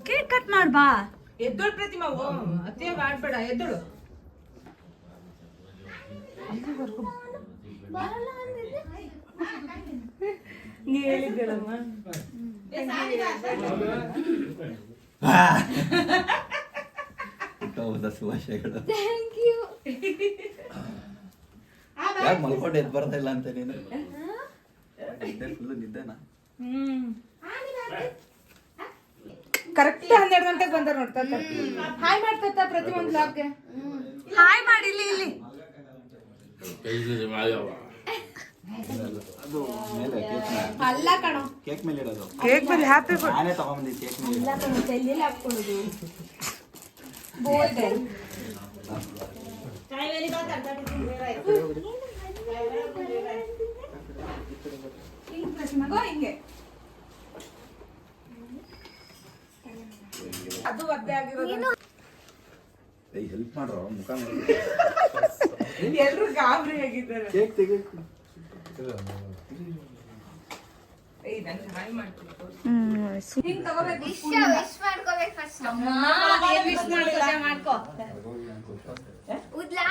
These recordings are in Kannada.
Cake cut ಮಾಡ್ಬಾ. ಎದ್ದೋಳು ಪ್ರತಿಮಾ, ಅತ್ತೆ ಮಾಡ್ಬೇಡ, ಎದ್ದೋಳು. ನೀ ಹೇಳಿದ್ದಲ್ಲಮ್ಮ. ಶುಭಾಶಯಗಳು. ಯಾಕೆ ಮಲ್ಕೊಂಡು ಎದ್ದು ಬರ್ದಿಲ್ಲ ಅಂತ ನೀನು? ಫುಲ್ಲು ನಿದ್ದೆನಾ? ಕರೆಕ್ಟ್ 12 ಗಂಟೆಗೆ ಬಂದಾರ ನೋಡ್ತಾ. ಹಾಯ್ ಮಾಡ್ತಾ ಪ್ರತಿಯೊಂದು ಬ್ಲಾಗ್ಗೆ ಹಾಯ್ ಮಾಡಿ. ಇಲ್ಲಿ ಇಲ್ಲಿ ಅದು ಮೇಲೆ ಅಲ್ಲ ಕಣೋ, ಕೇಕ್ ಮೇಲೆ ಇಡೋದು. ಕೇಕ್ ಮೇಲೆ ಹ್ಯಾಪಿ ನಾನೇ ತಗೊಂಬಂದಿದ್ದೆ ಕೇಕ್ ಮೇಲೆ. ಅಲ್ಲ ಕಣೋ, ತಲೆಯಲ್ಲಿ ಹಾಕೊಳ್ಳೋದು. ಬೋಲ್ಡ್ ಹಿಂಗೆ ಅದು ಒದ್ದೆ ಆಗಿರೋದು. ಹೆಲ್ಪ್ ಮಾಡ್ರೋ, ಮುಖ ನೋಡಿ. ಎಲ್ರು ಗಾಬರಿ ಆಗಿದ್ದಾರೆ. ಕೇಕ್ ತೆಗಿಬೇಕು. ನನ್ಗೆ ಹಾಯ್ ಮಾಡ್ತೀನಿ. ಹಿಂಗ್ ತಗೋಬೇಕು. ವಿಶ್ ಮಾಡ್ಕೋಬೇಕು ಫಸ್ಟ್. ವಿಶ್ ಮಾಡ್ಕೋ. ಉದ್ಲಾ?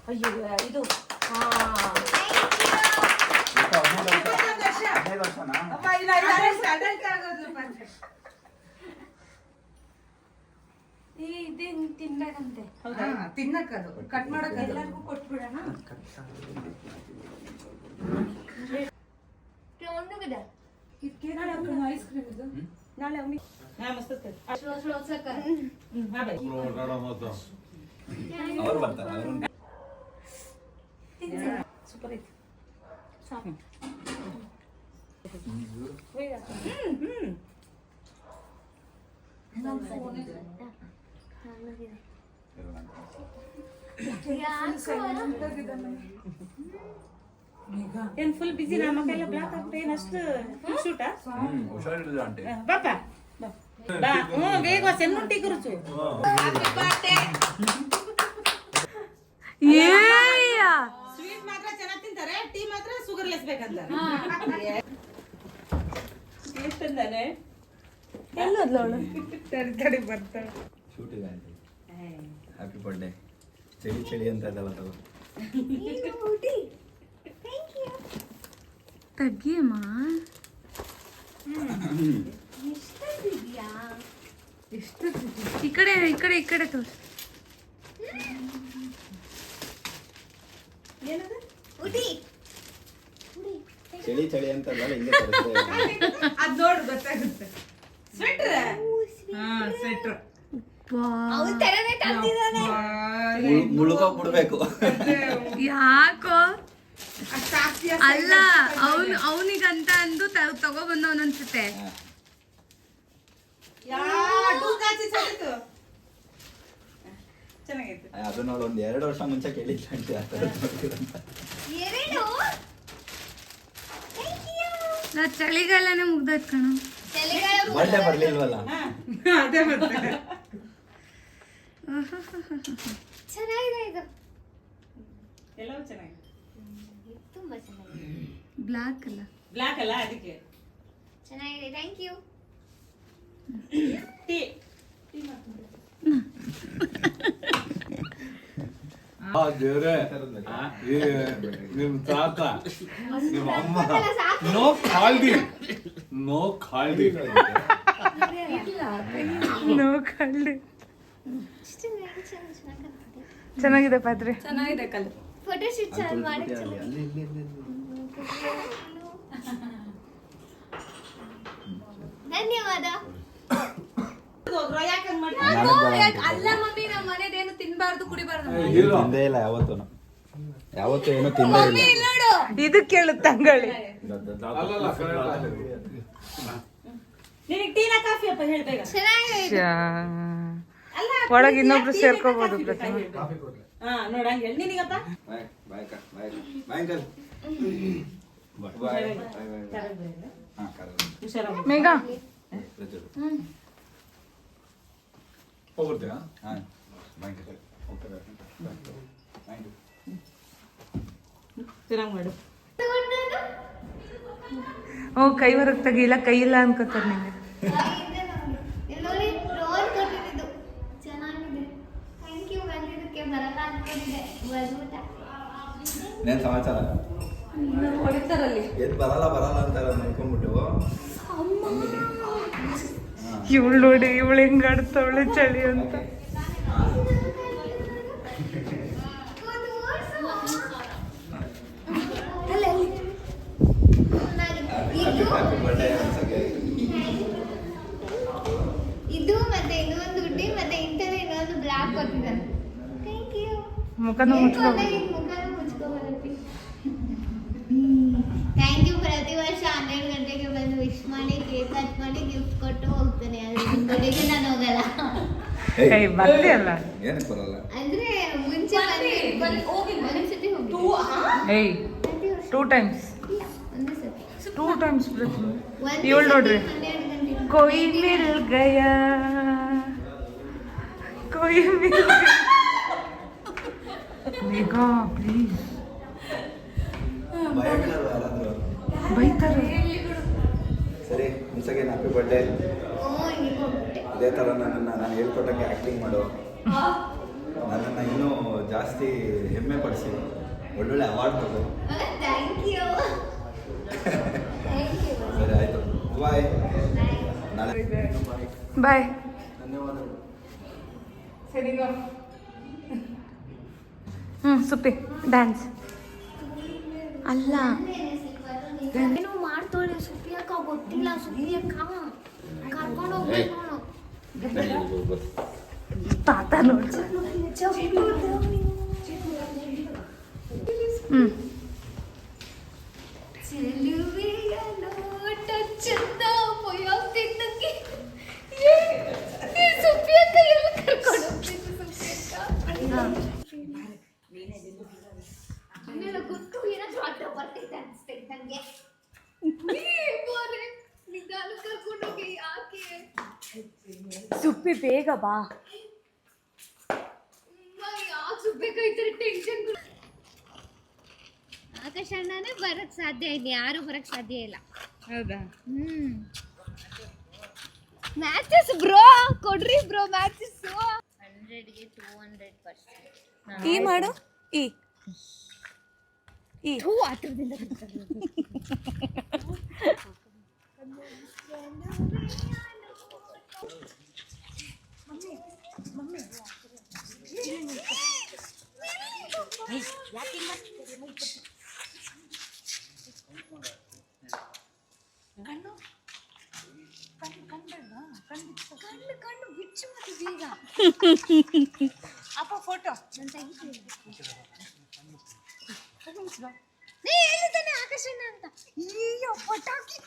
ಅಯ್ಯೋ ಇದು 15 ವರ್ಷನಾ? ಅಮ್ಮ ಇಲ್ಲ ಅಡಲ್ಟ್ ಆಗೋದು. ಇದೇನ್ ತಿನ್ಬೇಕಂತೆ. ತಿನ್ನಕ್ಕದು ಕಟ್ ಮಾಡಕ್ ಎಲ್ಲರಿಗೂ ಕೊಟ್ಬಿಡೋಣ. ಒಣ್ಣುಗಿದೆ. ಐಸ್ ಕ್ರೀಮ್ ಇದು ನಾಳೆ ಅವನಿಗೆ ಅವ್ರು ಬರ್ತಾರೆ. ಸೂಪರ್ ಐತಿ. ಏನ್ ಫುಲ್ ಬಿಸಿ ನಮ್ಮ ಕೈಲ ಬ್ಲಾಕ್ ಆಗ್ಬಿಟ್ಟು ಏನ್ ಅಷ್ಟು ಶೂಟಾ? ಹುಷಾರಿಲ್ಲ ಆಂಟಿ. ಬಾಪ ಬಾ. ಬೇಗ ಸೆನ್ನುಂಟಿ ಗುರುಚು. ಸ್ವೀಟ್ ಮಾತ್ರ ಚೆನ್ನಾಗಿ ತಿಂತಾರೆ, ಟೀ ಮಾತ್ರ ಶುಗರ್ಲೆಸ್ ಬೇಕಂತಾರೆ. ಎಷ್ಟಂದಾನೆ ಎಲ್ಲೋದ್ಲು ಅವಳು? ತಡಿ ಬರ್ತಾಳೆ. ಶೂಟ್ ಇದೆ ಆಂಟಿ. Happy birthday. ಚಳಿ ಚಳಿ ಅಂತ ಅದಲ್ಲ ತಗೋ. ತಗ್ಗಿಯಮ್ಮ. ಈ ಕಡೆ ತೋರ್ಸು. ಉಡಿ. ಚಳಿ ಚಳಿ ಅಂತ ಅದಲ್ಲ, ಹಿಂಗೆ ತರಿಸ್ದೆ. ಅದ್ ನೋಡು ಗೊತ್ತಾಗುತ್ತೆ. ಸ್ವೆಟ್ರ್. ಸ್ವೆಟ್ರ್. ಅವ್ನು ತರನೇ ತಂದಿದ್ದಾನೆ. ಮುಳುಗೋಗ್ಬಿಡ್ಬೇಕು. ಯಾಕೋ ಅಲ್ಲ, ಅವನಿಗಂತ ಅಂದು ತಗೊಬಂದವನ್ ಅನ್ಸುತ್ತೆ. ಚೆನ್ನಾಗೈತೆ. ಅದು ನೋಡಿ ಒಂದ್ 2 ವರ್ಷ ಮುಂಚೆ ಕೇಳಿದ್ದೆ ಆಂಟಿ ಆ ಥರ ನೋಡ್ತೀರಂತ. ಎರಡು. ನಾ ಚಳಿಗಾಲನೇ ಮುಗ್ದೋಯ್ತು ಕಣೋ. ಚಳಿಗಾಲ ಬರ್ಡೇ ಬರ್ಲಿಲ್ವಲ್ಲ. ಅದೇ ಮತ್ತೆ ಚೆನ್ನಾಗಿದೆ ಇದು. ಎಲ್ಲವೂ ಚೆನ್ನಾಗಿದೆ. ತುಂಬಾ ಚೆನ್ನಾಗಿದೆ. ಬ್ಲಾಕ್ ಅಲ್ಲ, ಬ್ಲಾಕ್ ಅಲ್ಲ, ಅದಕ್ಕೆ ಚೆನ್ನಾಗಿದೆ. Thank you. ಟೀ ದೇವ್ರೆ, ನಿಮ್ ತಾತ ನಿಮ್ಮ ಅಮ್ಮ ನೋ ಕಾಲ್ದಿ ನೋ ಕಳ್ಳಿ. ಚೆನ್ನಾಗಿದೆ ಪಾತ್ರೆ, ಚೆನ್ನಾಗಿದೆ ಕಲ್ಲು. ಫೋಟೋ ಶೂಟ್ ಚಾಲು ಮಾಡಿ. ಧನ್ಯವಾದ. ಅಲ್ಲ ಮಮ್ಮಿ, ನಮ್ಮ ಮನೇದೇನು ತಿನ್ಬಾರ್ದು ಕುಡಿಬಾರ್ದು. ತಿಂದೇ ಇಲ್ಲ ಯಾವತ್ತೂ ಏನೂ ತಿಂದೇ ಇಲ್ಲ. ಇದು ಕೇಳುತ್ತಂಗಳಿ. ನಿನಗೆ ಟೀನ ಕಾಫಿ ಅಪ್ಪ ಹೇಳ್ಬೇಕ. ಚೆನ್ನಾಗಿದೆ. ಒಳಗೆ ಇನ್ನೊಬ್ರು ಸೇರ್ಕೋಬಹುದು ಪ್ರತಿಮಾ. ನೋಡ ಹಂಗೆ ಹೇಳಿ ನಿನಗಪ್ಪ. ಮೇಘ ಹೋಗ್ಬಿಡ್ತೀಯಾ? ಚೆನ್ನಾಗಿ ಮಾಡು. ಓ ಕೈ ಹೊರಗೆ ತೆಗಿಲ್ಲ ಕೈ ಇಲ್ಲ ಅನ್ಕೋತಾರೆ ನಿಂಗೆ. ನೋಡಿ ರೋಲ್ ಕೊಟ್ಟಿದ್ದು ಚೆನ್ನಾಗಿದೆ. Thank you. ಬಂದಿದ್ದಕ್ಕೆ ಬರಲ್ಲ ಅನ್ಕೊಂಡಿದ್ದೆ, ಬಂದ್ಬಿಟ್ಟ. ಏನ್ ಸಮಾಚಾರ? ಏನ್ ಬರಲ್ಲ ಅಂತ ನೋಡ್ಕೊಂಡ್ಬಿಟ್ಟು ಇವಳು ನೋಡಿ ಇವಳು ಹೆಂಗ್ ಆಡ್ತಾವಳೆ ಚಳಿ ಅಂತ. ಹ್ಯಾಪಿ ಬರ್ಡೇ ಅನ್ಸಕ್ಕೆ. ಇದು ಮತ್ತೆ ಇನ್ನೊಂದು ಹುಡ್ಡಿ ಮತ್ತೆ ಇಂಥದ್ದು ಇನ್ನೊಂದು ಬ್ಲಾಕ್ ಕೊಟ್ಟಿದ್ದಾನೆ. Thank you. ಮುಖನೂ ಮುಚ್ಕೊ. ಮುಖನೂ ಮುಚ್ಕೋಬರತ್ತಿ. Thank you. ಪ್ರತಿ ವರ್ಷ 12 ಗಂಟೆಗೆ ಬಂದು ವಿಶ್ ಮಾಡಿ ಕೇಕ್ ಕಟ್ ಮಾಡಿ ಗಿಫ್ಟ್ ಕೊಟ್ಟು ಹೋಗ್ತಾನೆ. ಆದ್ರೆ ಬೆಳಿಗ್ಗೆ ನಾನು ಹೋಗಲ್ಲ. ಕೈ ಬರ್ತೀಯಲ್ಲ. ಏನಕ್ಕೆ ಬರಲ್ಲ? ಅಂದ್ರೆ ಮುಂಚೆ ಒಂದ್ಸತಿ ಹೋಗಿ ಏಯ್ 2 times. ಇಲ್ಲ, ಒಂದೇ ಸತಿ 2 times ಪ್ರತಿ. ಒಂದೇ ಇವಳು ನೋಡ್ರಿ. ಸತಿ 12 ಗಂಟೆಗೆ. कोई मिल गया कोई मिल गया ಮೇಘಾ ಪ್ಲೀಸ್. ಭಯ ಬೀಳಲ್ವಾ ಯಾರಾದ್ರೂ? ಬೈತಾರೆ. ಸರಿ ಮುನ್ಸಗೆ ಹ್ಯಾಪಿ ಬರ್ಡೇ. ಓ ಈಗ ಹೋಗ್ಬಿಟ್ಟೆ. ಇದೇ ಥರ ನಾನು ಹೇಳ್ಕೊಟ್ಟಂಗೆ ಆ್ಯಕ್ಟಿಂಗ್ ಮಾಡು. ನನ್ನನ್ನು ಇನ್ನೂ ಜಾಸ್ತಿ ಹೆಮ್ಮೆ ಪಡಿಸಿ ಒಳ್ಳೊಳ್ಳೆ ಅವಾರ್ಡ್ ತಗೋ. Thank you. Thank you. ಸರಿ ಆಯಿತು, ಬಾಯ್. ನಾಳೆ ಬಾಯ್. ಧನ್ಯವಾದಗಳು. ಸುಪ್ಪಿ ಡ್ಯಾನ್ಸ್ ಅಲ್ಲ ಏನೋ ಮಾಡ್ತಾಳೆ ಸುಪ್ರಿಯಕ್ಕ, ಗೊತ್ತಿಲ್ಲ. ಸುಪ್ರಿಯಕ್ಕ ಕರ್ಕೊಂಡು ಹೋಗ್ಬೇಕು ನಾನು. ತಾತ ನೋಡಿ. ಚೆಲುವೆಯ ನೋಟ ಚಂದ ಮೊಯ್ಯಾಗ್ತಿದ್ದಂಗೆ. ಸುಪ್ರಿಯಕ್ಕ ಎಲ್ಲ ಕರ್ಕೊಂಡು ಹೋಗ್ಬೇಕು. ಸುಪ್ರಿಯಕ್ಕ ಗೊತ್ತು ಏನಾದ್ರು ಅಡ್ಡ ಬರ್ತಿದ್ದೆ ಅನ್ಸ್ತಿದ್ದಂಗೆ. ನಿಧಾನ ಕರ್ಕೊಂಡೋಗಿ ಯಾಕೆ? ಸುಪ್ಪಿ ಬೇಗ ಬಾ. ಯಾಕೆ ಸುಬ್ಬೇಕಾಯ್ತಾರೆ ಟೆನ್ಷನ್. ಆಕಾಶ ಅಣ್ಣನೇ ಬರಕ್ ಸಾಧ್ಯ ಇಲ್ಲ, ಯಾರು ಬರಕ್ ಸಾಧ್ಯ ಇಲ್ಲ. ಹೌದಾ? ಮ್ಯಾಚಸ್ ಬ್ರೋ ಕೊಡ್ರಿ ಬ್ರೋ, ಮ್ಯಾಚಸ್ 100ಗೆ 200%. ಈ ಮಾಡು ಈ ಹೂ ಆಟದಿಂದ ಕಣ್ಣು ಬಿಚ್ಚು ಮತ್ತೆ ಬೇಗ. ಅಪ್ಪ ಫೋಟೋ ಹೇಳಿದ್ದಾನೆ ಆಕಾಶಣ್ಣ ಅಂತ. ಅಯ್ಯೋ ಪಟಾಕಿ.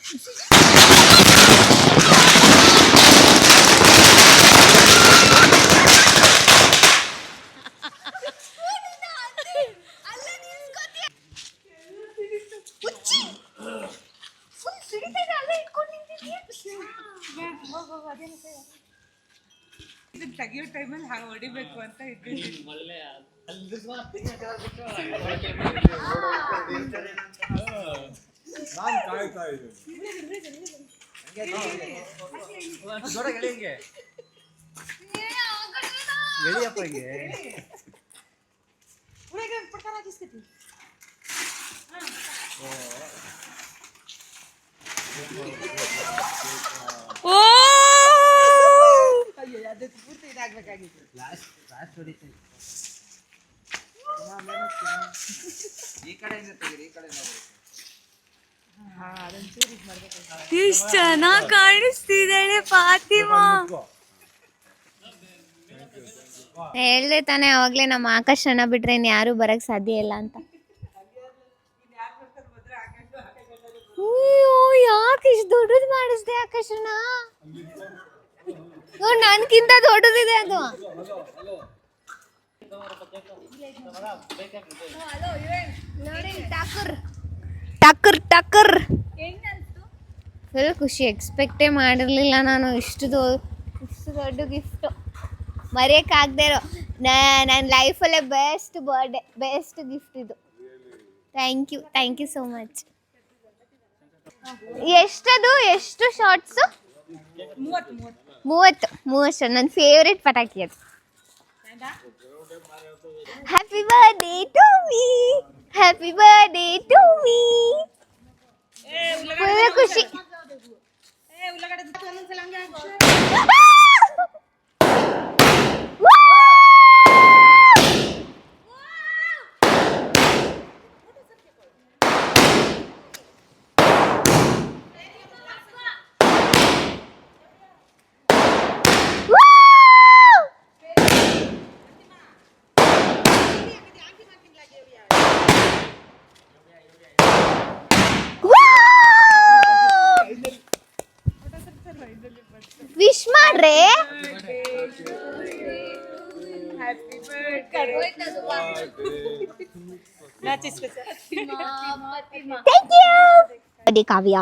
ತೆಗಿಯೋ ಟೈಮಲ್ಲಿ ಹಾಗೆ ಹೊಡಿಬೇಕು ಅಂತ ಇದ್ದೀನಿ. ಎಷ್ಟು ಚೆನ್ನಾಗಿ ಕಾಣಿಸ್ತಿದ್ದಾಳೆ ಫಾತಿಮಾ. ಹೇಳ್ದೆ ತಾನೇ ಅವಾಗ್ಲೇ ನಮ್ಮ ಆಕಾಶಣ್ಣ ಬಿಟ್ರೆ ಇನ್ ಯಾರು ಬರಕ್ ಸಾಧ್ಯ ಇಲ್ಲ ಅಂತ. ಅಯ್ಯೋ ಯಾಕೆ ಇಷ್ಟು ದೊಡ್ಡದು ಮಾಡಿಸ್ದೆ ಆಕಾಶಣ್ಣ? ನನ್ಕಿಂತ ದೊಡ್ಡದಿದೆ ಅದು. ನೋಡಿ ಟಾಕರ್ ಟಾಕರ್ ಟಾಕರ್. ಫುಲ್ ಖುಷಿ, ಎಕ್ಸ್ಪೆಕ್ಟೇ ಮಾಡಿರ್ಲಿಲ್ಲ ನಾನು ಇಷ್ಟು ದೊಡ್ಡ ಗಿಫ್ಟ್. ಮರೆಯೋಕ್ಕಾಗದೇ ಇರೋ ನನ್ನ ಲೈಫಲ್ಲೇ ಬೆಸ್ಟ್ ಗಿಫ್ಟ್ ಇದು. Thank you so much. ಎಷ್ಟು ಶಾರ್ಟ್ಸ್? 30 ನನ್ನ ಫೇವ್ರೆಟ್ ಪಟಾಕಿ ಅದು. Happy birthday to me, happy birthday to me. Full ಖುಷಿ. ವಿಶ್ ಮಾಡ್ರೆ. Thank you. ಅಡಿ Kavya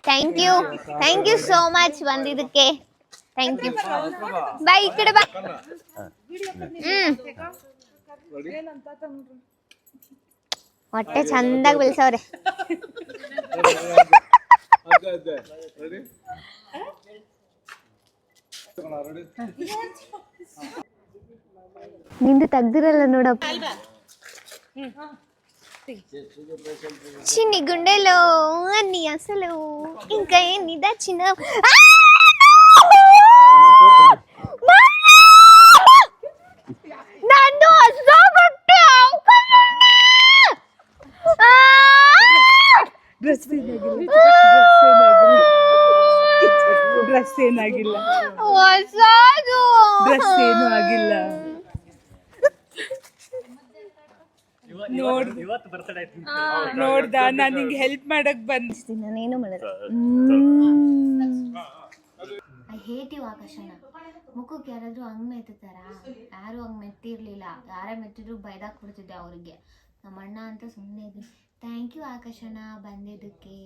thank you so much ಬಂದಿದ್ದಕ್ಕೆ. Thank you. ಬೈ ಈ ಕಡೆ ಬಾ. ಹೊಟ್ಟೆ ಚಂದಾಗಿ ಬೆಳ್ಸವ್ರೆ. ನಿಂದು ತೆಗ್ದಿರಲ್ಲ ನೋಡಪ್ಪ. చిన్ని గుండెలో అన్ని అసలు ఇంకా ఎన్ని దచ్చిన నన్ను ಡ್ರೆಸ್ ಏನಾಗಿಲ್ಲ, ನೋಡ್ದ ನಾನು ನಿಂಗೆ ಹೆಲ್ಪ್ ಮಾಡಕ್ ಬಂದಿದ್ದೀನಿ. ನಾನೇನು ಮಾಡೋದು. ಐ ಹೇಟ್ ಯು ಆಕಾಶನ. ಮುಖಕ್ಕೆ ಯಾರಾದ್ರೂ ಹಂಗ್ ಮೆತ್ತಾರ? ಯಾರು ಹಂಗ್ ಮೆತ್ತಿರ್ಲಿಲ್ಲ. ಯಾರೇ ಮೆತ್ತಿದ್ರು ಬೈದಾಕ್ ಕೊಡ್ತಿದ್ದೆ ಅವ್ರಿಗೆ. ನಮ್ಮ ಅಣ್ಣ ಅಂತ ಸುಮ್ಮನೆ ಇದ್ದೀನಿ. ಥ್ಯಾಂಕ್ ಯು ಆಕಾಶನ ಬಂದಿದ್ದಕ್ಕೆ,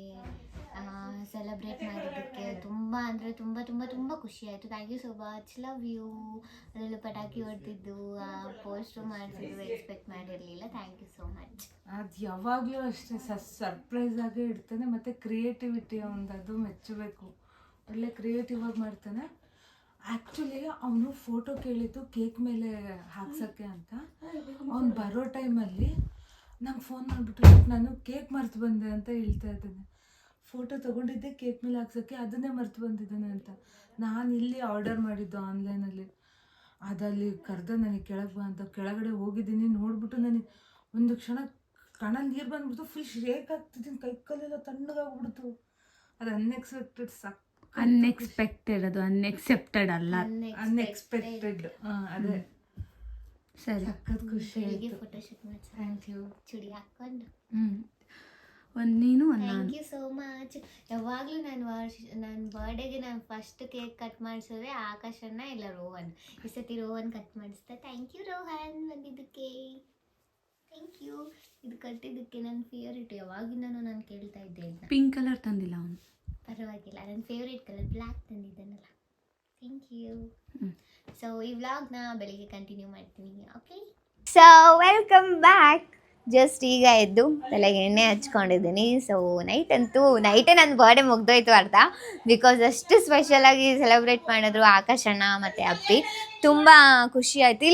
ಸೆಲೆಬ್ರೇಟ್ ಮಾಡಿದ್ದಕ್ಕೆ. ತುಂಬ ಅಂದರೆ ತುಂಬ ತುಂಬ ತುಂಬ ಖುಷಿ ಆಯಿತು. Thank you so much, love you. ಅದರಲ್ಲೂ ಪಟಾಕಿ ಹೊಡ್ತಿದ್ದು, ಪೋಸ್ಟು ಮಾಡ್ತಿದ್ದು ಎಕ್ಸ್ಪೆಕ್ಟ್ ಮಾಡಿರಲಿಲ್ಲ. Thank you so much. ಅದು ಯಾವಾಗಲೂ ಅಷ್ಟೇ ಸರ್ಪ್ರೈಸ್ ಆಗೇ ಇಡ್ತಾನೆ. ಮತ್ತು ಕ್ರಿಯೇಟಿವಿಟಿ ಅವನದು ಮೆಚ್ಚಬೇಕು. ಒಳ್ಳೆ ಕ್ರಿಯೇಟಿವ್ ಆಗಿ ಮಾಡ್ತಾನೆ. ಆ್ಯಕ್ಚುಲಿ ಅವನು ಫೋಟೋ ಕೇಳಿದ್ದು ಕೇಕ್ ಮೇಲೆ ಹಾಕ್ಸೋಕ್ಕೆ ಅಂತ. ಅವ್ನು ಬರೋ ಟೈಮಲ್ಲಿ ನಂಗೆ ಫೋನ್ ಮಾಡಿಬಿಟ್ಟು ನಾನು ಕೇಕ್ ಮರ್ತು ಬಂದೆ ಅಂತ ಹೇಳ್ತಾ ಇದ್ದಾನೆ. ಫೋಟೋ ತೊಗೊಂಡಿದ್ದೆ ಕೇಕ್ ಮೇಲೆ ಹಾಕ್ಸೋಕ್ಕೆ, ಅದನ್ನೇ ಮರ್ತು ಬಂದಿದ್ದಾನೆ ಅಂತ. ನಾನು ಇಲ್ಲಿ ಆರ್ಡರ್ ಮಾಡಿದ್ದು ಆನ್ಲೈನಲ್ಲಿ. ಅದಲ್ಲಿ ಕರೆದ ನನಗೆ ಕೆಳಗೆ ಬಾ ಅಂತ. ಕೆಳಗಡೆ ಹೋಗಿದ್ದೀನಿ. ನೋಡಿಬಿಟ್ಟು ನನಗೆ ಒಂದು ಕ್ಷಣ ಕಣ್ಣಲ್ಲಿ ನೀರು ಬಂದ್ಬಿಡ್ತು. ಫುಲ್ ಶೇಕ್ ಆಗ್ತಿದ್ದೀನಿ. ಕೈ ಕಾಲೆಲ್ಲ ತಣ್ಣಗಾಗ್ಬಿಡ್ತು. ಅದು ಅನ್ಎಕ್ಸ್ಪೆಕ್ಟೆಡ್. ಅದು ಅನ್ಎಕ್ಸೆಪ್ಟೆಡ್ ಅಲ್ಲ, ಅನ್ಎಕ್ಸ್ಪೆಕ್ಟೆಡ್. ಅದೇ ಸರಿ. ಸಖತ್ ಖುಷಿ ಆಯಿತು. ಫೋಟೋಶೂಟ್ ಮಾಡಿ. Thank you. ಚುಡಿ ಹಾಕ್ಕೊಂಡು. ಒಂದು ನೀನು ಥ್ಯಾಂಕ್ ಯು ಸೋ ಮಚ್. ಯಾವಾಗಲೂ ನನ್ನ ಬರ್ಡೇಗೆ ನಾನು ಫಸ್ಟ್ ಕೇಕ್ ಕಟ್ ಮಾಡಿಸೋದೆ ಆಕಾಶನ್ನ ಇಲ್ಲ ರೋಹನ್. ಈ ಸತಿ ರೋಹನ್ ಕಟ್ ಮಾಡಿಸ್ದೆ. ಥ್ಯಾಂಕ್ ಯು ರೋಹನ್ ಬಂದಿದ್ದಕ್ಕೆ. Thank you. ಇದು ಕಟ್ಟಿದ್ದಕ್ಕೆ ನನ್ನ ಫೇವ್ರೇಟ್. ಯಾವಾಗಿಂದನೂ ನಾನು ಕೇಳ್ತಾ ಇದ್ದೆ ಇದನ್ನ. ಪಿಂಕ್ ಕಲರ್ ತಂದಿಲ್ಲ ಅವನು. ಪರವಾಗಿಲ್ಲ, ನನ್ನ ಫೇವ್ರೇಟ್ ಕಲರ್ ಬ್ಲ್ಯಾಕ್ ತಂದಿದ್ದಾನಲ್ಲ. Thank you. ಸೊ ಈ ವ್ಲಾಗ್ನ ಬೆಳಿಗ್ಗೆ ಕಂಟಿನ್ಯೂ ಮಾಡ್ತೀನಿ. Okay, so welcome back. Just ಈಗ ಎದ್ದು ತಲೆಗೆ ಎಣ್ಣೆ ಹಚ್ಕೊಂಡಿದ್ದೀನಿ. ಸೊ ನೈಟೇ ನನ್ನ ಬರ್ಡೇ ಮುಗ್ದೋಯ್ತು ಅರ್ಥ. ಬಿಕಾಸ್ ಅಷ್ಟು ಸ್ಪೆಷಲಾಗಿ ಸೆಲೆಬ್ರೇಟ್ ಮಾಡಿದ್ರು ಆಕಾಶಣ್ಣ ಮತ್ತು ಅಪ್ಪಿ. ತುಂಬ ಖುಷಿ ಆಯಿತು.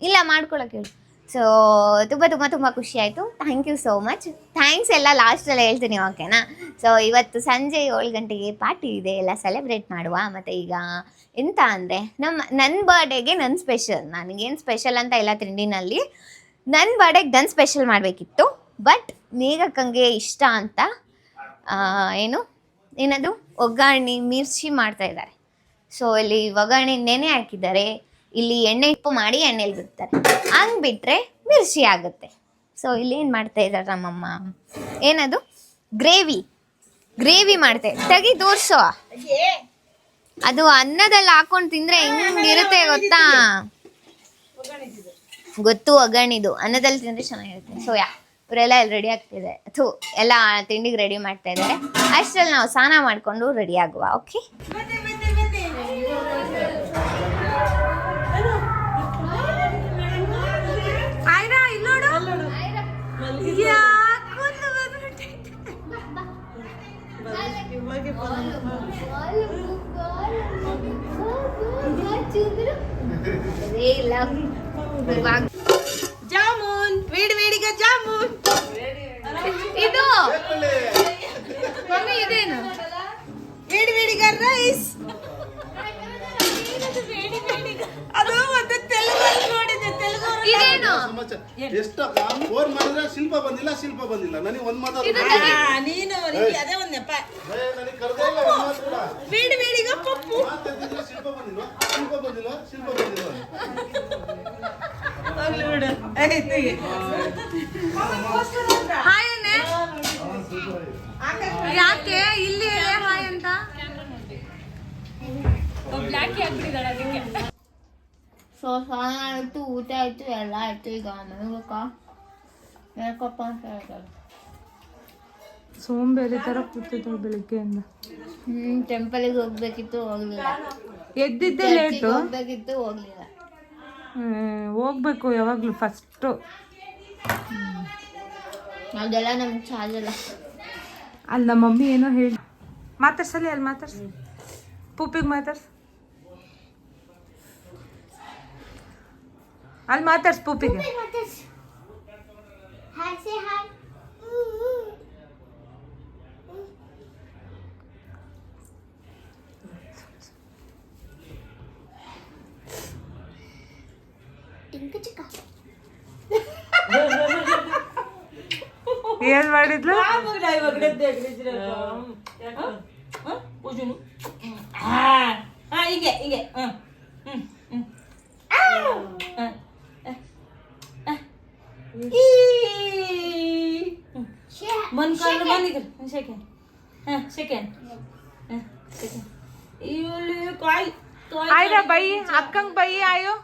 ಇಲ್ಲ ಮಾಡ್ಕೊಳಕ್ಕೆ ಹೇಳಿ. ಸೊ ತುಂಬ ತುಂಬ ತುಂಬ ಖುಷಿ ಆಯಿತು. Thank you so much. Thanks ಎಲ್ಲ ಲಾಸ್ಟಲ್ಲಿ ಹೇಳ್ತೀನಿ, ಓಕೆನಾ? ಸೊ ಇವತ್ತು ಸಂಜೆ 7 ಗಂಟೆಗೆ ಪಾರ್ಟಿ ಇದೆ, ಎಲ್ಲ ಸೆಲೆಬ್ರೇಟ್ ಮಾಡುವ. ಮತ್ತು ಈಗ ಎಂತ ಅಂದರೆ ನನ್ನ ಬರ್ಡೇಗೆ ನನ್ನ ಸ್ಪೆಷಲ್. ನನಗೇನು ಸ್ಪೆಷಲ್ ಅಂತ ಇಲ್ಲ ತಿಂಡಿನಲ್ಲಿ. ನನ್ನ ಬರ್ಡೇಗೆ ನನ್ನ ಸ್ಪೆಷಲ್ ಮಾಡಬೇಕಿತ್ತು. ಬಟ್ ಮೇಘಕ್ಕಂಗೆ ಇಷ್ಟ ಅಂತ ಏನದು ಒಗ್ಗರಣೆ ಮಿರ್ಚಿ ಮಾಡ್ತಾಯಿದ್ದಾರೆ. ಸೊ ಇಲ್ಲಿ ಒಗ್ಗರಣೆ ನೆನೆ ಹಾಕಿದ್ದಾರೆ. ಇಲ್ಲಿ ಎಣ್ಣೆ ಉಪ್ಪು ಮಾಡಿ ಎಣ್ಣೆಲಿ ಬಿಡ್ತಾರೆ. ಹಂಗೆ ಬಿಟ್ಟರೆ ಮಿರ್ಚಿ ಆಗುತ್ತೆ. ಸೊ ಇಲ್ಲಿ ಏನು ಮಾಡ್ತಾಯಿದ್ದಾರೆ ನಮ್ಮಮ್ಮ, ಏನದು ಗ್ರೇವಿ ಮಾಡ್ತಾರೆ. ತೆಗಿ ತೋರಿಸೋ. ಅದು ಅನ್ನದಲ್ಲಿ ಹಾಕೊಂಡು ತಿಂದರೆ ಹೆಂಗಿರುತ್ತೆ ಗೊತ್ತಾ? ಗೊತ್ತು, ಒಗ್ಗರಣೆದು ಅನ್ನದಲ್ಲಿ ತಿಂದರೆ ಚೆನ್ನಾಗಿರುತ್ತೆ. ಸೊ ಇವರೆಲ್ಲ ಇಲ್ಲಿ ರೆಡಿ ಆಗ್ತಿದೆ ಎಲ್ಲ ತಿಂಡಿಗೆ ರೆಡಿ ಮಾಡ್ತಾ ಇದ್ದಾರೆ. ಅಷ್ಟರಲ್ಲಿ ನಾವು ಸ್ನಾನ ಮಾಡಿಕೊಂಡು ರೆಡಿ ಆಗುವ. ಓಕೆ, ಆಯ್ರಾ ಇಲ್ಲಿ ನೋಡು ಜಾಮೂನ್ ಬೇಡಿ ಬೇಡಿಗ ಜಾಮೂನ್. ಇದು ಮಮ್ಮಿ ಇದೇನು ಬೇಡಿ ಬೇಡಿಗ ರೈಸ್. ಅದು ಮತ್ತೆ ತೆಲುಗಲ್ಲಿ ನೋಡಿದ್ದೆ, ತೆಲುಗು ಇದೇನು ಎಷ್ಟು ಫೋನ್ ಮಾಡಿದ್ರೆ ಶಿಲ್ಪ ಬಂದಿಲ್ಲ ನನಗೆ ಒಂದ್ ಮಾತಾಡ ನೀನು ಅದೇ ಒಂದ್ ನೆಪ. ನನಗೆ ಕರೆದೇ ಇಲ್ಲ ಒಂದ್ ಮಾತು ಕೂಡ. ಬೇಡಿ ಬೇಡಿಗ ಪಪ್ಪು. ಮಾತಾಡ್ತಿದ್ರೆ ಶಿಲ್ಪ ಬಂದಿಲ್ವಾ ಹೋಗ್ಲಿ ಬಿಡು. ಹಾಯ್ ಅನ್ನೆ. ಯಾಕೆ ಇಲ್ಲಿ ಹೇಳೆ ಹಾಯ್ ಅಂತ? ಸೊ ಸ್ನಾನ ಆಯಿತು, ಊಟ ಆಯಿತು, ಎಲ್ಲ ಆಯಿತು. ಈಗ ಮನೆಗೋಕ್ಕ ಮೇಕಪ್ ಅಂತ ಹೇಳ್ತಾರೆ. ಸೋಂಬೇರಿ ಥರ ಕೂತಿದ್ದಾಳೆ ಬೆಳಿಗ್ಗೆಯಿಂದ. ಟೆಂಪಲಿಗೆ ಹೋಗ್ಬೇಕಿತ್ತು, ಹೋಗ್ಲಿಲ್ಲ. ಎದ್ದಿದ್ದೆ ಲೇಟು. ಹೋಗ್ಬೇಕಿತ್ತು, ಹೋಗ್ಲಿಲ್ಲ. ಹೋಗ್ಬೇಕು ಯಾವಾಗಲೂ ಫಸ್ಟು. ಅದೆಲ್ಲ ನಮ್ಗೆ ಚಾಲಲ್ಲ. ಅಲ್ಲಿ ನಮ್ಮ ಮಮ್ಮಿ ಏನೋ ಹೇಳಿ ಮಾತಾಡ್ಸಲಿ, ಅಲ್ಲಿ ಮಾತಾಡ್ಸಿ, ಪೂಪಿಗೆ ಮಾತಾಡ್ಸಿ, ಅಲ್ಲಿ ಮಾತಾಡ್ಸಿ ಪೂಪಿಗೆ. ಏನ್ ಮಾಡಿದ್ಲು? ಹಿಂಗೆ ಮನ್ಕೊಂಡು ಬಂದಿದ್ರು ಸೆಕೆಂಡ್ ಸೆಕೆಂಡ್ ಇಲ್ಲಿ ಕಾಯಿ ಆಯ್ತಾ ಬೈ ಅಕ್ಕಂಗ್ ಬೈ ಆಯೋ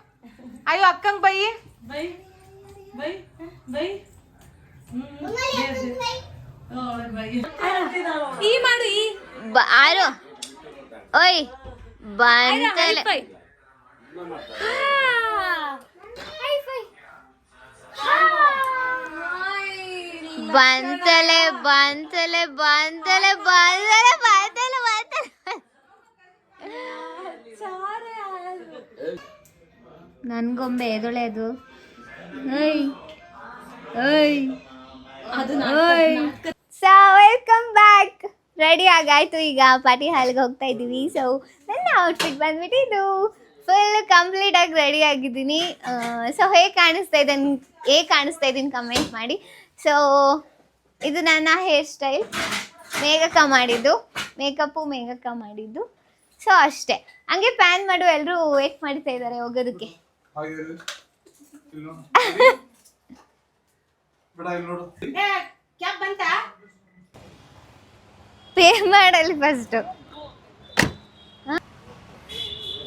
ಅಕ್ಕಂಗ್ ಬೈ ಬೈ ಬೈ ಬೈ ಈ ಮಾಡು ಈ ಆರು ಓಯ್ ಬಂತಲೆ ಬಂತಲೆ ಬಂತಲೆ ಬಂತಲೆ ಬಂತಲೆ ಬಂತಲೆ ಬಂತಲೆ ನನ್ಗೊಂಬೆ ಎದೊಳೆದು. So welcome back. ರೆಡಿ ಆಗಾಯ್ತು, ಈಗ ಪಾರ್ಟಿ ಹಾಲ್ಗೆ ಹೋಗ್ತಾ ಇದ್ದೀವಿ. ಸೊ ನನ್ನ ಔಟ್ಫಿಟ್ ಬಂದ್ಬಿಟ್ಟಿದ್ದು ಫುಲ್ ಕಂಪ್ಲೀಟ್ ಆಗಿ ರೆಡಿ ಆಗಿದ್ದೀನಿ. ಸೊ ಹೇಗೆ ಕಾಣಿಸ್ತಾ ಇದ್ದೀನಿ ಕಮೆಂಟ್ ಮಾಡಿ. ಸೊ ಇದು ನನ್ನ ಹೇರ್ ಸ್ಟೈಲ್, ಮೇಘಕ್ಕ ಮಾಡಿದ್ದು. ಸೊ ಅಷ್ಟೇ, ಹಂಗೆ ಪ್ಯಾನ್ ಮಾಡು. ಎಲ್ಲರೂ ವೇಟ್ ಮಾಡ್ತಾ ಇದ್ದಾರೆ ಹೋಗೋದಕ್ಕೆ. ಕ್ಯಾಪ್ ಬಂತ ಪೇ ಮಾಡಲಿ ಫಸ್ಟು.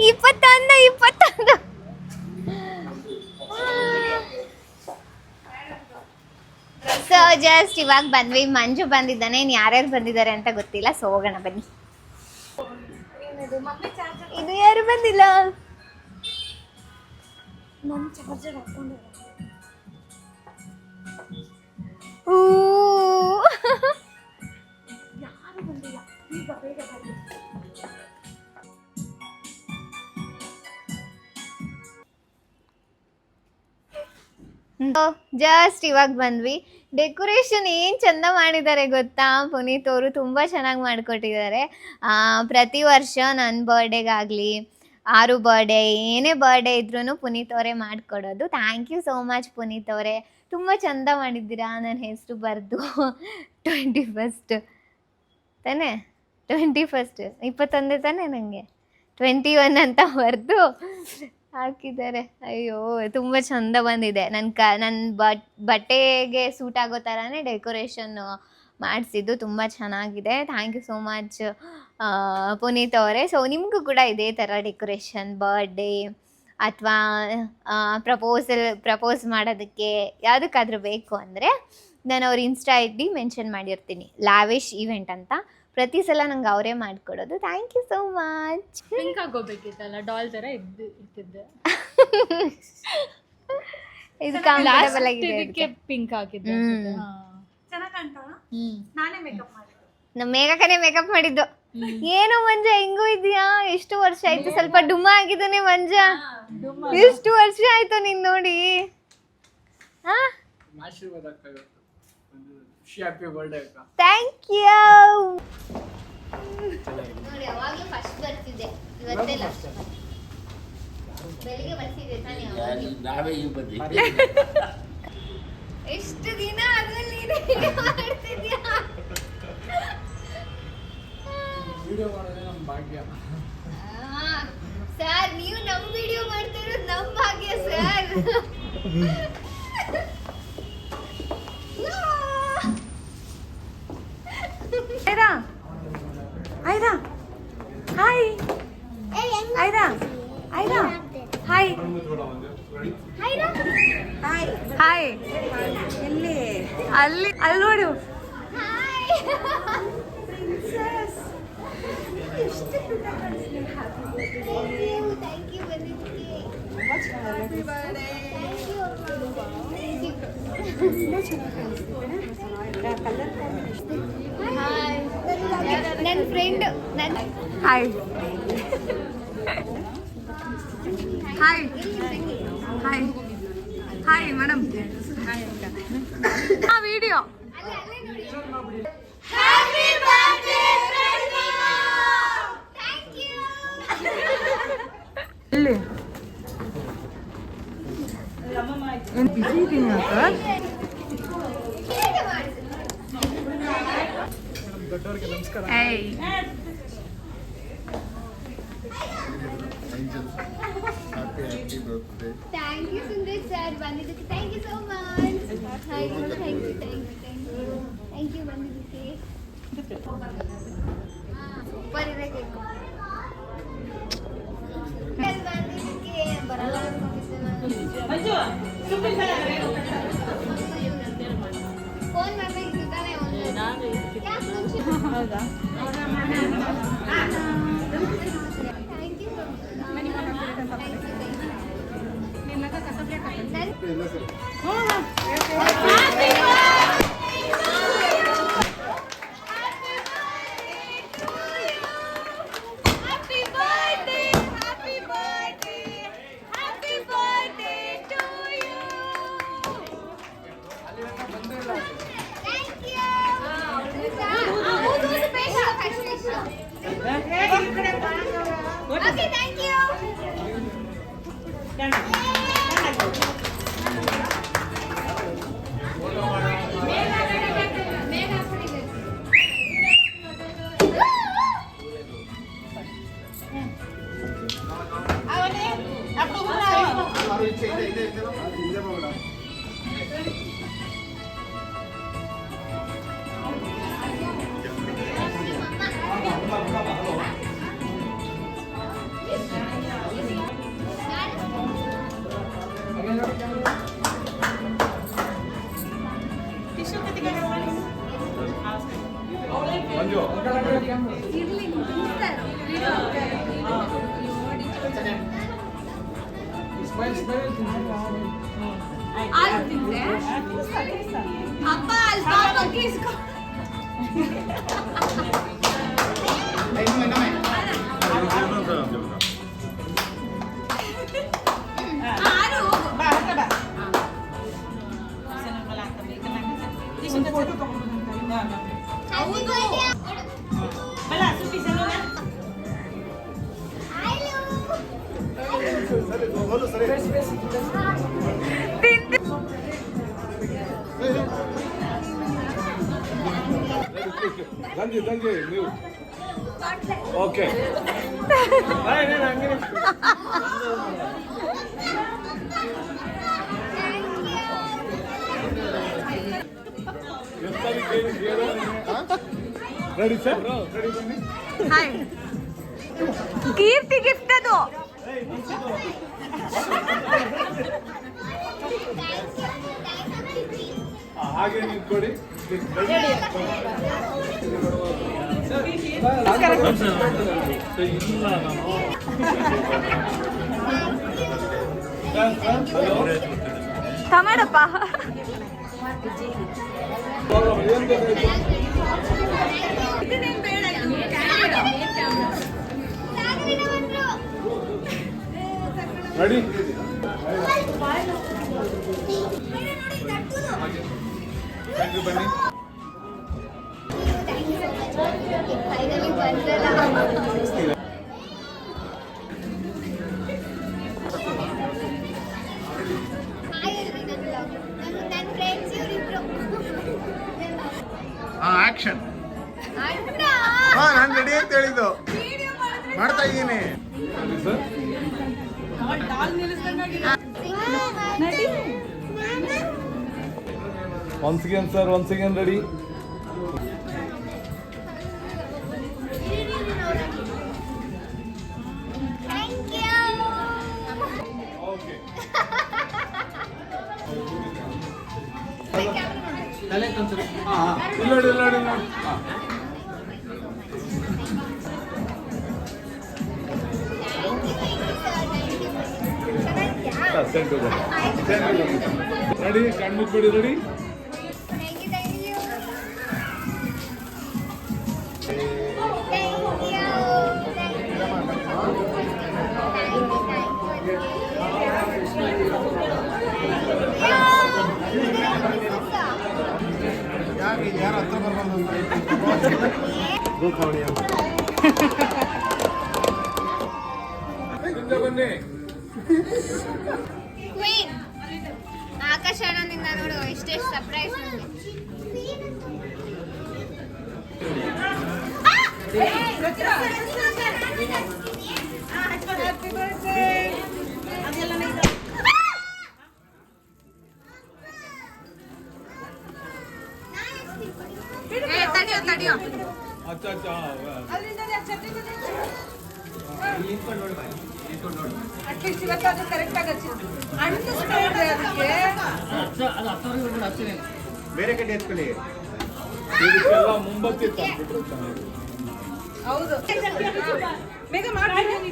21 ಸೊ ಜಸ್ಟ್ ಇವಾಗ ಬಂದ್ವಿ. ಮಂಜು ಬಂದಿದ್ದಾನೆ, ಇನ್ನು ಯಾರ್ಯಾರು ಬಂದಿದ್ದಾರೆ ಅಂತ ಗೊತ್ತಿಲ್ಲ. ಸೊ ಹೋಗೋಣ ಬನ್ನಿ. ಇದು ಯಾರು ಬಂದಿಲ್ಲ? ಜಸ್ಟ್ ಇವಾಗ ಬಂದ್ವಿ. ಡೆಕೋರೇಷನ್ ಏನು ಚಂದ ಮಾಡಿದ್ದಾರೆ ಗೊತ್ತಾ ಪುನೀತ್ ಅವರು, ತುಂಬ ಚೆನ್ನಾಗಿ ಮಾಡಿಕೊಟ್ಟಿದ್ದಾರೆ. ಪ್ರತಿ ವರ್ಷ ನನ್ನ ಬರ್ಡೇಗಾಗಲಿ ಆರು ಬರ್ಡೇ ಏನೇ ಬರ್ಡೇ ಇದ್ರೂ ಪುನೀತ್ ಅವರೇ ಮಾಡಿಕೊಡೋದು. Thank you so much Puneeth ಅವರೇ, ತುಂಬ ಚಂದ ಮಾಡಿದ್ದೀರಾ. ನನ್ನ ಹೆಸರು ಬರೆದು 21 ತಾನೇ, 21 ತಾನೇ, ನನಗೆ 21 ಅಂತ ಬರೆದು ಹಾಕಿದ್ದಾರೆ. ಅಯ್ಯೋ ತುಂಬ ಚಂದ ಬಂದಿದೆ. ನನ್ನ ಬಟ್ಟೆಗೆ ಸೂಟ್ ಆಗೋ ಥರನೇ ಡೆಕೋರೇಷನ್ ಮಾಡಿಸಿದ್ದು, ತುಂಬ ಚೆನ್ನಾಗಿದೆ. Thank you so much Puneeth ಅವರೇ. ಸೊ ನಿಮಗೂ ಕೂಡ ಇದೇ ಥರ ಡೆಕೋರೇಷನ್ ಬರ್ಡೇ ಅಥವಾ ಪ್ರಪೋಸ್ ಮಾಡೋದಕ್ಕೆ ಯಾವುದಕ್ಕಾದ್ರೂ ಬೇಕು ಅಂದರೆ ನಾನು ಅವ್ರ ಇನ್ಸ್ಟಾ ID ಮೆನ್ಷನ್ ಮಾಡಿರ್ತೀನಿ, ಲಾವಿಶ್ ಈವೆಂಟ್ ಅಂತ. ಪ್ರತಿ ಸಲ ನಂಗೆ ಅವರೇ ಮಾಡಿಕೊಡೋದು. Thank you so much. Pink ಆಗೋಬೇಕಿತ್ತಲ್ಲ, ಡಾಲ್ ಥರ ಇರ್ತಿದ್ದೆ. ಇದು ಕಂಫರ್ಟಬಲ್ ಆಗಿದೆ. ಪಿಂಕ್ ಹಾಕಿದ್ದೆ. ಚೆನ್ನಾಗಿ ಕಾಣ್ತಾಳ. ನಾನೇ ಮೇಕಪ್ ಮಾಡಿದ್ದು. ನಮ್ಮ ಮೇಘಕ್ಕನೇ ಮೇಕಪ್ ಮಾಡಿದ್ದು. ಏನೋ ಮಂಜ ಹಿಂಗೂ ಇದೆಯಾ? ಎಷ್ಟು ವರ್ಷ ಆಯ್ತು, ಸ್ವಲ್ಪ ಡುಮ್ಮ ಆಗಿದ್ದಾನೆ ಮಂಜ. ಎಷ್ಟು ವರ್ಷ ಆಯ್ತು ನೀನ್ ನೋಡಿ. Thank you. ನೋಡಿ ಯಾವಾಗಲೂ ಫಸ್ಟ್ ಬರ್ತಿದ್ದೆ, ಇವತ್ತೇ ಲಾಸ್ಟ್. ಬೆಳಿಗ್ಗೆ ಬರ್ತಿದ್ದೆ ತಾನೇ. ಎಷ್ಟು ದಿನ ಅದ್ರಲ್ಲಿ ಮಾಡ್ತಿದ್ಯಾ? ಸರ್ ನೀವು ನಮ್ ವಿಡಿಯೋ ಮಾಡ್ತಿರೋದು ನಮ್ ಭಾಗ್ಯ sir. Aira Aira hi. Aira Aira hi. Hi hi. ಎಲ್ಲಿ? ಅಲ್ಲಿ ಅಲ್ಲಿ ನೋಡು. ಥ್ಯಾಂಕ್ ಯು ಬಂದಿದ್ದಕ್ಕೆ. ನನ್ನ friend hi hi hi hi madam. ಆ ವಿಡಿಯೋ ಎಲ್ಲಿ ಏನು ಬಿಸಿ ಇದೀನಿ ಸರ್? ಏಯ್ ಥ್ಯಾಂಕ್ ಯು ಸುಂದರ್ ಸರ್ ಬಂದಿದ್ದಕ್ಕೆ. Thank you so much. Thank you thank you thank you thank you ಬಂದಿದ್ದಕ್ಕೆ. ಸೂಪರ್ ಇದೆ ಕೇಕು. ಬಂದಿದ್ದಕ್ಕೆ ಬರಲ್ಲ ಅನ್ಕೊಂಡಿದ್ದೆ ನಾನು. ಫೋನ್ ಮಾಡಬೇಕಿತ್ತು ತಾನೇ ಒಂದು. ಹೌದಾ? Thank you. Okay, thank you. ಅಪ್ಪ ಅಲ್ಲಿ ಪಾಪ ಕೀಸ್ಕೊ. ಓಕೆ ರೆಡಿ ಸರ್ ರೆಡಿ ಬನ್ನಿ. ಹಾಯ್ ಕೀರ್ತಿ ಗಿಫ್ಟ್ ಅದು. ಹಾಗೆ ನಿಂತ್ಕೊಳ್ಳಿ. ಟಮಾಟಪ್ಪ ರೆಡಿ ಬನ್ನಿ. ಫೈನಲಿ ಬಂದ್ರಲ್ಲ. ನನ್ನ ಫ್ರೆಂಡ್ಸ್ ಇವರಿಬ್ರು ಆಕ್ಷನ್. ನಾನು ರೆಡಿ ಅಂತ ಹೇಳಿದ್ದು ಮಾಡ್ತಾ ಇದ್ದೀನಿ. Once again, sir. Once again, ready. Thank you. Okay. ಇಲ್ಲ. ರೆಡಿ ಕಣ್ಣು ಬಿಡಿ. ರೆಡಿ ಯಾರು ಹತ್ರ ಬರ್ಬಾರ್ದು ಬನ್ನಿ. ಕ್ವೀನ್ ಆಕಾಶ ಅಣ್ಣನಿಂದ ನೋಡು ಎಷ್ಟೆಷ್ಟು ಸರ್ಪ್ರೈಸ್ ನನಗೆ. ತಡಿಯೋ ಅಚ್ಚಾ ಅಟ್ಲೀಸ್ಟ್ ಇವತ್ತಾದ್ರೂ ಕರೆಕ್ಟ್ ಆಗಿ ಅಂಟಿಸ್ಕೊಂಡ್ರೆ ಅದಕ್ಕೆ ಬೇರೆ ಕಡೆ ಎತ್ಕೊಳ್ಳಿ. ಇದಕ್ಕೆಲ್ಲ ಮುಂಬತ್ತಿ ತಂದ್ಬಿಟ್ರು ಚೆನ್ನಾಗಿ. ಹೌದು ಬೇಗ ಮಾಡ್ತೀನಿ.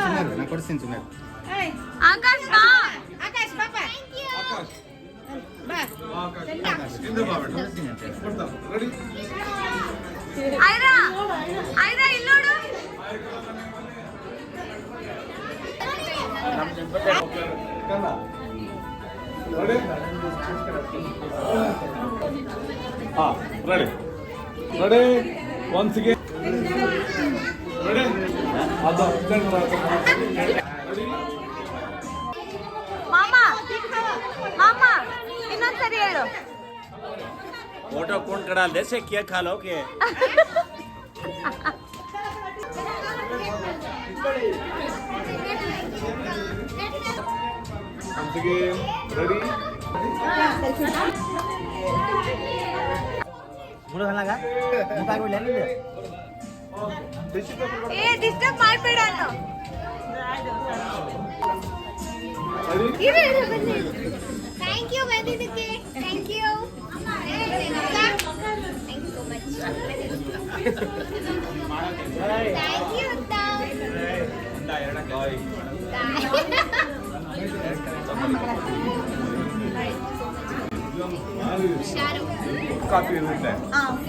ನಾನು ಕೊಡ್ತೀನಿ ಸುಮ್ಮನೆ. ಆಕಾಶ್ ಬಾ ಆಕಾಶ್ ಪಾಪ ಆಕಾಶ್ ಬಾ. ಹಿಂದೆ ಬಾ ಬೇಡ. ಕೊಡ್ತಾ ರೆಡಿ. ಐರಾ ಇಲ್ಲಿ ನೋಡು. ಕನ್ನ ರೆಡಿ. ಹಾ ರೆಡಿ. Once again ready. ಅದು ಮಾಮ ಇನ್ನೊಂದ್ಸರಿ ಹೇಳು. फोटो कौन करा ले से क्या खा लोगे once again ready. ಏ ಡಿಸ್ಟರ್ಬ್ ಮಾಡ್ಬೇಡ ಅನ್ನೋ. Ready? ಥ್ಯಾಂಕ್ ಯು ಬಂದಿದ್ದಕ್ಕೆ. Thank you so much. Thank you ಹುಷಾರು. ಕಾಫಿ ಇರುತ್ತೆ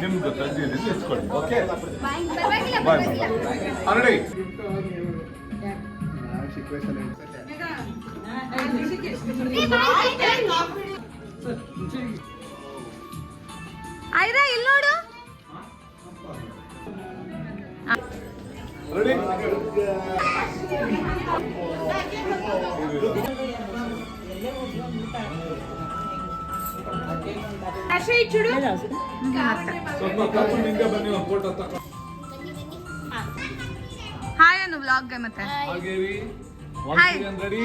ನಿಮ್ದು ತಂದಿದ್ದೀನಿ ಇಸ್ಕೊಳ್ಳಿ. ಓಕೆ ಪರವಾಗಿಲ್ಲ ಬಾಯ್ ಪರವಾಗಿಲ್ಲ. ರೆಡಿ. ಐರಾ ಇಲ್ಲಿ ನೋಡು. ರೆಡಿ. ಅಶೇ ಚುಡು ಸ್ವಲ್ಪ ಕಪ್ಪು ನಿಂಗೆ ಬನ್ನಿ ಒಂದು ಫೋಟೋ ತಗೊಂಡು ಹಾಯ್ ಅನ್ನು ವ್ಲಾಗ್ಗೆ ಮತ್ತೆ ಹಾಗೇವಿ. Hi. once again ready.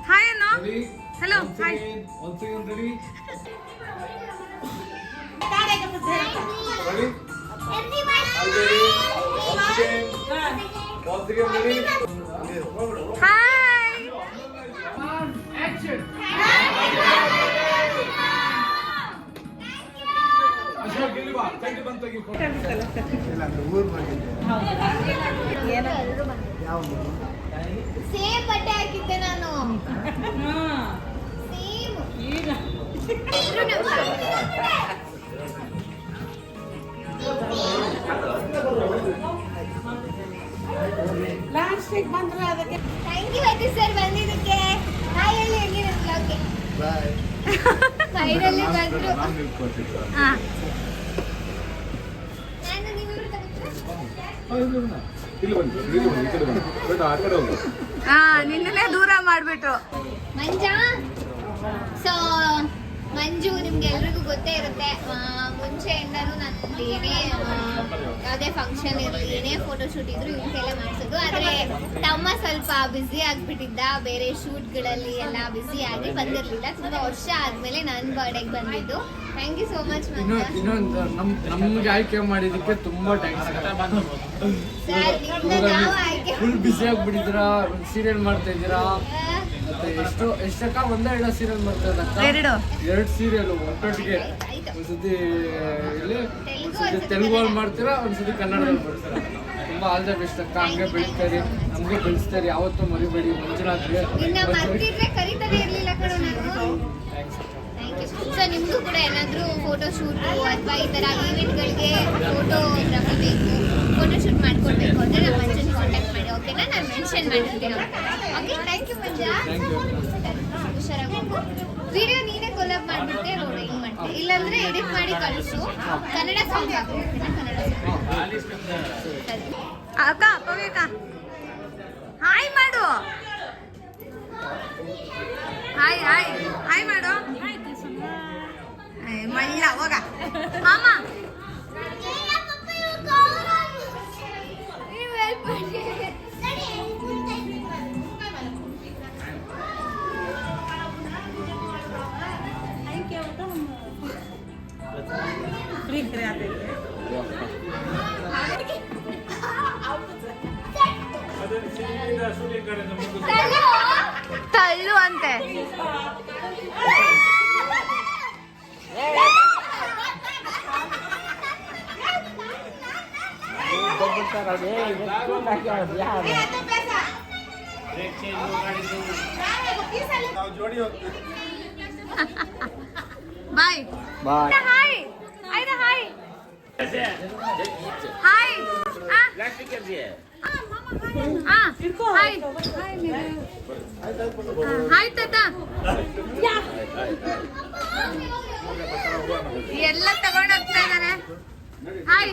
Hi ಅನ್ನು. Ready. Hello, Once hi. again, once again ready. Ready? Ready. ಹಾಗೇವಿ. once again ready. Hi. Action. Same ಬಟ್ಟೆ ಹಾಕಿದ್ದೆ ನಾನು. ಸೇಮ್. ಈಗ ಲಾಸ್ಟಿಗೆ ಬಂದ್ರೆ ಅದಕ್ಕೆ ಥ್ಯಾಂಕ್ ಯು ಅತಿ ಸರ್ ಬಂದಿದ್ದಕ್ಕೆ. ಹಾಯ್ ಹೇಳಿ ಹೆಂಗಿದೆ ಬ್ಲಾಗ್ಗೆ. ಫೈನಲಿ ಬಂದ್ರು. ನಾನು ನಿಮ್ಮಿಬ್ರು ನಿನ್ನನ್ನೇ ದೂರ ಮಾಡ್ಬಿಟ್ರು. ಮಂಜಾ. ಸೊ ಮಂಜು ನಿಮ್ಗೆ ಎಲ್ರಿಗೂ ಗೊತ್ತೇ ಇರುತ್ತೆ, ಮುಂಚೆಯಿಂದನೂ ನಂದು ಏನೇ ಯಾವುದೇ ಫಂಕ್ಷನ್ ಇರಲಿ, ಏನೇ ಫೋಟೋಶೂಟ್ ಇದ್ರು ಇವಕ್ಕೆಲ್ಲ ಮಾಡಿಸೋದು. ಆದರೆ ತಮ್ಮ ಸ್ವಲ್ಪ ಬ್ಯುಸಿ ಆಗಿಬಿಟ್ಟಿದ್ದ, ಬೇರೆ ಶೂಟ್ಗಳಲ್ಲಿ ಎಲ್ಲ ಬ್ಯುಸಿ ಆಗಿ ಬಂದಿರಲಿಲ್ಲ. ತುಂಬ ವರ್ಷ ಆದಮೇಲೆ ನನ್ನ ಬರ್ಡೇಗೆ ಬಂದಿದ್ದು. Thank you so much Manja. ಇನ್ನೊಂದು ನಮ್ಗೆ ಆಯ್ಕೆ ಮಾಡಿದ್ದಕ್ಕೆ ತುಂಬಾ ಥ್ಯಾಂಕ್ಸ್ ಸರ್ ನಿಮ್ದು ನಾವು ಆಯ್ಕೆ ಫುಲ್ ಬಿಸಿ ಆಗ್ಬಿಟ್ಟಿದ್ದೀರಾ, ಒಂದು ಸೀರಿಯಲ್ ಮಾಡ್ತಾ ಇದ್ದೀರಾ. ಮತ್ತೆ ಎಷ್ಟಕ್ಕ ಒಂದೆರಡು ಸೀರಿಯಲ್ ಮಾಡ್ತಾ ಇದ್ದಕ್ಕ, 2 ಸೀರಿಯಲ್ ಒಟ್ಟೊಟ್ಟಿಗೆ. ಒಂದ್ಸತಿ ಇಲ್ಲಿ ಒಂದ್ಸತಿ ತೆಲುಗಲ್ಲಿ ಮಾಡ್ತೀರಾ, ಒಂದ್ಸತಿ ಕನ್ನಡದಲ್ಲಿ ಮಾಡ್ತೀರಾ. ತುಂಬಾ ಆಲ್ ದ ಬೆಸ್ಟ್ ಅಕ್ಕ. ಹಂಗೆ ಬೆಳಿತಾರೆ, ನಮ್ಗೆ ಬೆಳೆಸ್ತಾರೆ, ಯಾವತ್ತೂ ಮರಿಬೇಡಿ. ಮಂಜುನಾಥ್ಗೆ ನಿನ್ನ ಮರ್ತಿದ್ರೆ ಕರಿತಾನೆ ಇರಲಿಲ್ಲ ಕಣೋ ನಾನು. Thank you. ಸೊ ನಿಮಗೂ ಕೂಡ ಏನಾದರೂ ಫೋಟೋ ಶೂಟು ಅಥವಾ ಈ ಥರ ಈವೆಂಟ್ಗಳಿಗೆ ಫೋಟೋಗ್ರಫಿ ಬೇಕು, ಫೋಟೋ ಶೂಟ್ ಮಾಡ್ಕೊಡ್ಬೇಕು ಅಂದರೆ ನಮ್ಮ ಮಂಜುನ ಕಾಂಟ್ಯಾಕ್ಟ್ ಮಾಡಿ, ಓಕೆನಾ? ನಾನು ಮೆನ್ಷನ್ ಮಾಡಿರ್ತೀನಿ. Okay, thank you Manja. ಹುಷಾರಾಗಿ ವಿಡಿಯೋ ನೀನೇ ಕೊಲಾಬ್ ಮಾಡಿಬಿಟ್ಟೆ, ನೋಡು ಹೆಂಗೆ ಮಾಡ್ತೀನಿ. ಇಲ್ಲಾಂದರೆ ಎಡಿಟ್ ಮಾಡಿ ಕಳಿಸು. ಕನ್ನಡ ಸಾಂಗ್ ಹಾಕ್ಬಿಡ್ತೀನಿ, ಕನ್ನಡ ಅಕ್ಕ ಪವಿಕ ಹಾಯ್ ಮಾಡು. ಹಾಯ್ ಹಾಯ್ ಹಾಯ್ ಮಾಡು. ಮಳ್ಳ ಹೋಗ ಮಾಮ. ನೀವು ಹೆಲ್ಪ್ ಮಾಡಿ. ತಳ್ಳು ಅಂತೆ. Bye bye. ಹಾಯ್ ಆಯ್ತಾ? Hi hi. ಹಾಯ್ ತಾತ. ಎಲ್ಲ ತಗೊಂಡು ಹೋಗ್ತಾ ಇದ್ದಾನೆ. Hi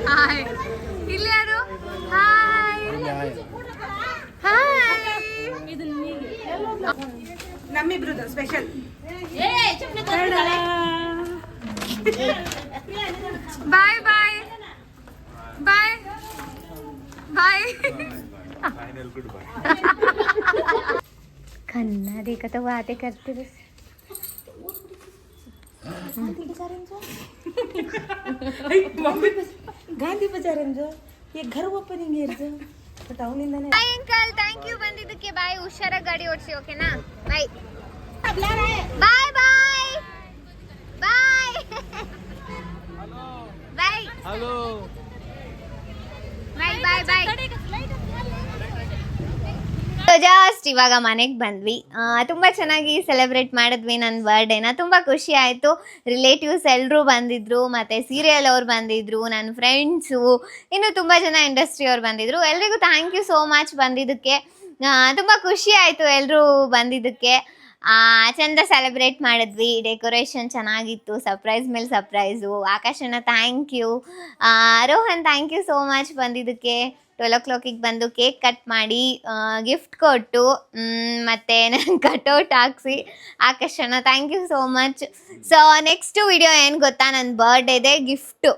hi. ಇಲ್ಲಿ ಯಾರು? Hi hi. ನಮ್ಮಿಬ್ರದ್ದು special. Bye bye bye bye. Khanna देखा तो बातें करते बस. ಗಾಂಧಿ ಬಜಾರ್ ಅಂಜು ಈಗ घर ಓಪನಿಂಗ್ ಇರ್ಜು ಟೌನಿಂದಾನೆ. ಬಾಯ್ ಅಂಕಲ್, ಥ್ಯಾಂಕ್ ಯು ಬಂದಿದ್ದಕ್ಕೆ. ಬಾಯ್, ಹುಷಾರಾಗಿ ಗಾಡಿ ಓಡಿಸಿ, ಓಕೆನಾ? ಬಾಯ್ ಬಾಯ್ ಬಾಯ್ ಬಾಯ್ ಬಾಯ್. ಹಲೋ ಬಾಯ್ ಬಾಯ್ ಬಾಯ್. ಜಸ್ಟ್ ಇವಾಗ ಮನೆಗೆ ಬಂದ್ವಿ. ತುಂಬ ಚೆನ್ನಾಗಿ ಸೆಲೆಬ್ರೇಟ್ ಮಾಡಿದ್ವಿ ನನ್ನ ಬರ್ಡೇನ. ತುಂಬ ಖುಷಿ ಆಯಿತು. ರಿಲೇಟಿವ್ಸ್ ಎಲ್ಲರೂ ಬಂದಿದ್ದರು, ಮತ್ತು ಸೀರಿಯಲ್ ಅವ್ರು ಬಂದಿದ್ದರು, ನನ್ನ ಫ್ರೆಂಡ್ಸು, ಇನ್ನೂ ತುಂಬ ಜನ ಇಂಡಸ್ಟ್ರಿಯವ್ರು ಬಂದಿದ್ದರು. ಎಲ್ರಿಗೂ ಥ್ಯಾಂಕ್ ಯು ಸೋ ಮಚ್ ಬಂದಿದ್ದಕ್ಕೆ. ತುಂಬ ಖುಷಿ ಆಯಿತು ಎಲ್ಲರೂ ಬಂದಿದ್ದಕ್ಕೆ. ಚೆಂದ ಸೆಲೆಬ್ರೇಟ್ ಮಾಡಿದ್ವಿ. ಡೆಕೋರೇಷನ್ ಚೆನ್ನಾಗಿತ್ತು, ಸರ್ಪ್ರೈಸ್ ಮೇಲೆ ಸರ್ಪ್ರೈಸು. ಆಕಾಶಣ್ಣ thank you. Rohan thank you so much ಬಂದಿದ್ದಕ್ಕೆ. 12 o'clock ಬಂದು ಕೇಕ್ ಕಟ್ ಮಾಡಿ ಗಿಫ್ಟ್ ಕೊಟ್ಟು ಮತ್ತು ನಾನು ಕಟೌಟ್ ಹಾಕ್ಸಿ. ಆಕಾಶಣ್ಣ thank you so much. So next video ಏನು ಗೊತ್ತಾ, ನನ್ನ ಬರ್ಡೇದೆ ಗಿಫ್ಟು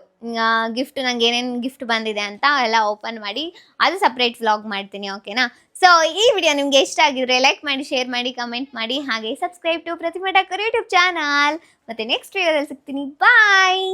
ನಂಗೆ ಏನೇನು ಗಿಫ್ಟ್ ಬಂದಿದೆ ಅಂತ ಎಲ್ಲ ಓಪನ್ ಮಾಡಿ ಅದು ಸಪ್ರೇಟ್ ವ್ಲಾಗ್ ಮಾಡ್ತೀನಿ, ಓಕೆನಾ? ಸೊ ಈ ವಿಡಿಯೋ ನಿಮಗೆ ಇಷ್ಟ ಆಗಿದ್ರೆ ಲೈಕ್ ಮಾಡಿ, ಶೇರ್ ಮಾಡಿ, ಕಮೆಂಟ್ ಮಾಡಿ, ಹಾಗೆ subscribe to Pratima Thakur YouTube channel. ಮತ್ತು ನೆಕ್ಸ್ಟ್ ವಿಡಿಯೋದಲ್ಲಿ ಸಿಗ್ತೀನಿ. ಬಾಯ್.